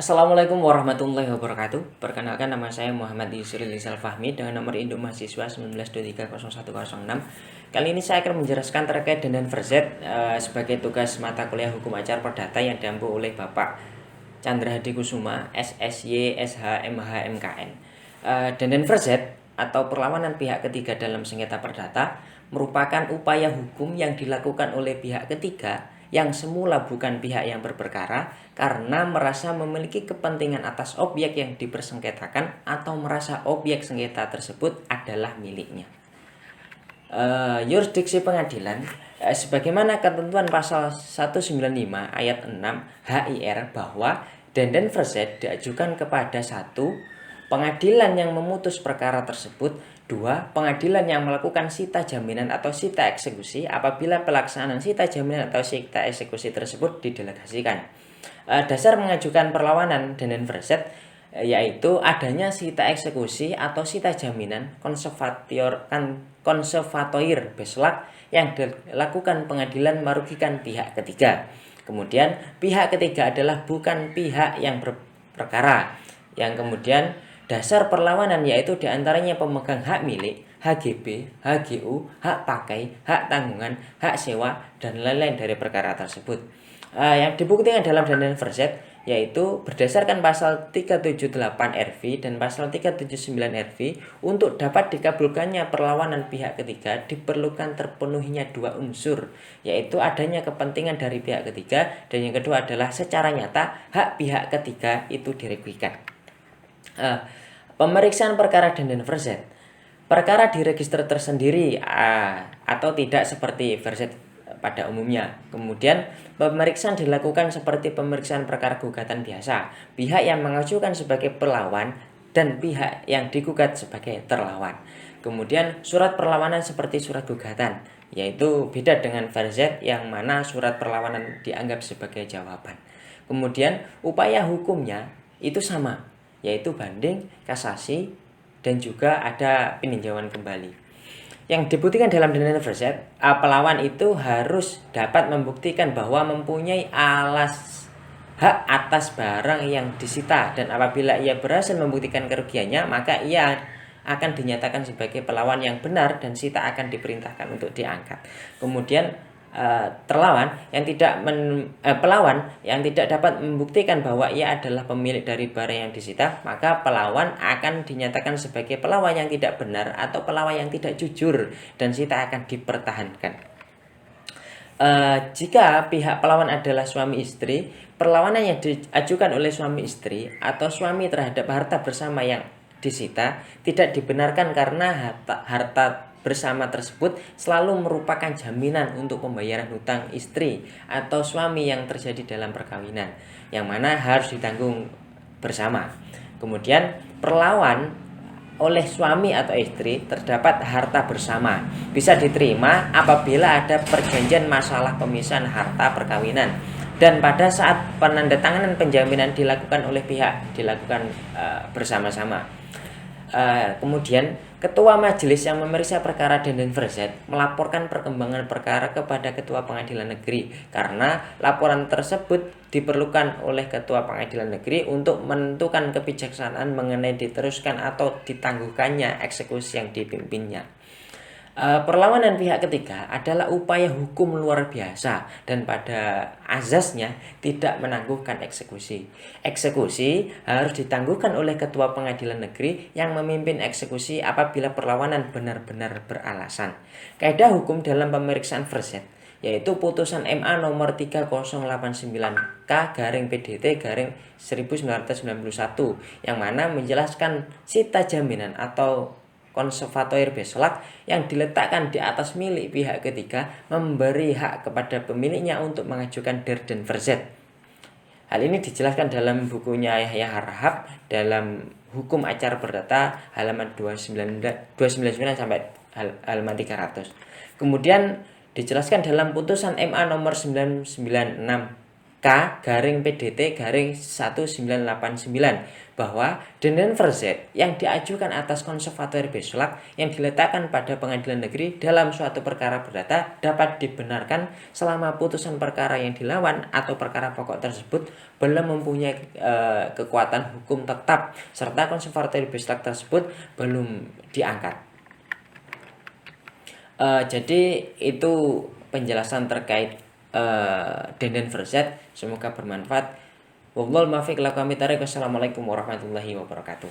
Assalamualaikum warahmatullahi wabarakatuh. Perkenalkan, nama saya Muhammad Yusril Rizal Fahmi dengan nomor induk mahasiswa 19230106. Kali ini saya akan menjelaskan terkait dengan verzet sebagai tugas mata kuliah Hukum Acara Perdata yang diampu oleh Bapak Chandra Hadi Kusuma, SSY, SH, MH, MKN. Denden verzet atau perlawanan pihak ketiga dalam sengketa perdata merupakan upaya hukum yang dilakukan oleh pihak ketiga yang semula bukan pihak yang berperkara karena merasa memiliki kepentingan atas objek yang dipersengketakan atau merasa objek sengketa tersebut adalah miliknya. Yurisdiksi pengadilan sebagaimana ketentuan pasal 195 ayat 6 HIR bahwa denden verzet diajukan kepada 1. Pengadilan yang memutus perkara tersebut. 2. Pengadilan yang melakukan sita jaminan atau sita eksekusi apabila pelaksanaan sita jaminan atau sita eksekusi tersebut didelegasikan. Dasar mengajukan perlawanan denden verzet yaitu adanya sita eksekusi atau sita jaminan konservatoir beslak yang dilakukan pengadilan merugikan pihak ketiga. Kemudian pihak ketiga adalah bukan pihak yang berperkara. Yang kemudian dasar perlawanan yaitu diantaranya pemegang hak milik, HGB, HGU, hak pakai, hak tanggungan, hak sewa, dan lain-lain dari perkara tersebut. Yang dibuktikan dalam denden verzet yaitu berdasarkan pasal 378 RV dan pasal 379 RV untuk dapat dikabulkannya perlawanan pihak ketiga diperlukan terpenuhinya dua unsur, yaitu adanya kepentingan dari pihak ketiga dan yang kedua adalah secara nyata hak pihak ketiga itu dirugikan. Pemeriksaan perkara denden verzet. Perkara di register tersendiri atau tidak seperti verzet pada umumnya. Kemudian pemeriksaan dilakukan seperti pemeriksaan perkara gugatan biasa. Pihak yang mengajukan sebagai pelawan dan pihak yang digugat sebagai terlawan. Kemudian surat perlawanan seperti surat gugatan, yaitu beda dengan verzet yang mana surat perlawanan dianggap sebagai jawaban. Kemudian upaya hukumnya itu sama, yaitu banding, kasasi, dan juga ada peninjauan kembali. Yang dibuktikan dalam denden verzet, pelawan itu harus dapat membuktikan bahwa mempunyai hak atas barang yang disita, dan apabila ia berhasil membuktikan kerugiannya, maka ia akan dinyatakan sebagai pelawan yang benar dan sita akan diperintahkan untuk diangkat. Kemudian pelawan yang tidak dapat membuktikan bahwa ia adalah pemilik dari barang yang disita, maka pelawan akan dinyatakan sebagai pelawan yang tidak benar atau pelawan yang tidak jujur dan sita akan dipertahankan. Jika pihak pelawan adalah suami istri, perlawanan yang diajukan oleh suami istri atau suami terhadap harta bersama yang disita tidak dibenarkan karena harta bersama tersebut selalu merupakan jaminan untuk pembayaran hutang istri atau suami yang terjadi dalam perkawinan, yang mana harus ditanggung bersama. Kemudian perlawan oleh suami atau istri terdapat harta bersama bisa diterima apabila ada perjanjian masalah pemisahan harta perkawinan dan pada saat penandatanganan penjaminan dilakukan oleh pihak bersama-sama. Kemudian ketua majelis yang memeriksa perkara denden verzet melaporkan perkembangan perkara kepada ketua pengadilan negeri karena laporan tersebut diperlukan oleh ketua pengadilan negeri untuk menentukan kebijaksanaan mengenai diteruskan atau ditangguhkannya eksekusi yang dipimpinnya. Perlawanan pihak ketiga adalah upaya hukum luar biasa dan pada azasnya tidak menangguhkan eksekusi. Eksekusi harus ditangguhkan oleh ketua pengadilan negeri yang memimpin eksekusi apabila perlawanan benar-benar beralasan. Kaidah hukum dalam pemeriksaan verzet yaitu putusan MA nomor 3089/PDT/1991 yang mana menjelaskan sita jaminan atau konservatoir beslak yang diletakkan di atas milik pihak ketiga memberi hak kepada pemiliknya untuk mengajukan denden verzet. Hal ini dijelaskan dalam bukunya Yahya Harahap dalam Hukum Acara Perdata halaman 299 sampai halaman 300. Kemudian dijelaskan dalam putusan MA nomor 996 K/PDT/1989 bahwa Denden Verzet yang diajukan atas konservator Beslak yang diletakkan pada pengadilan negeri dalam suatu perkara perdata dapat dibenarkan selama putusan perkara yang dilawan atau perkara pokok tersebut belum mempunyai kekuatan hukum tetap serta konservator Beslak tersebut belum diangkat. Jadi itu penjelasan terkait Denden Verzet. Semoga bermanfaat. Wallahul muwaffiq ila aqwamit thoriq. Wassalamualaikum warahmatullahi wabarakatuh.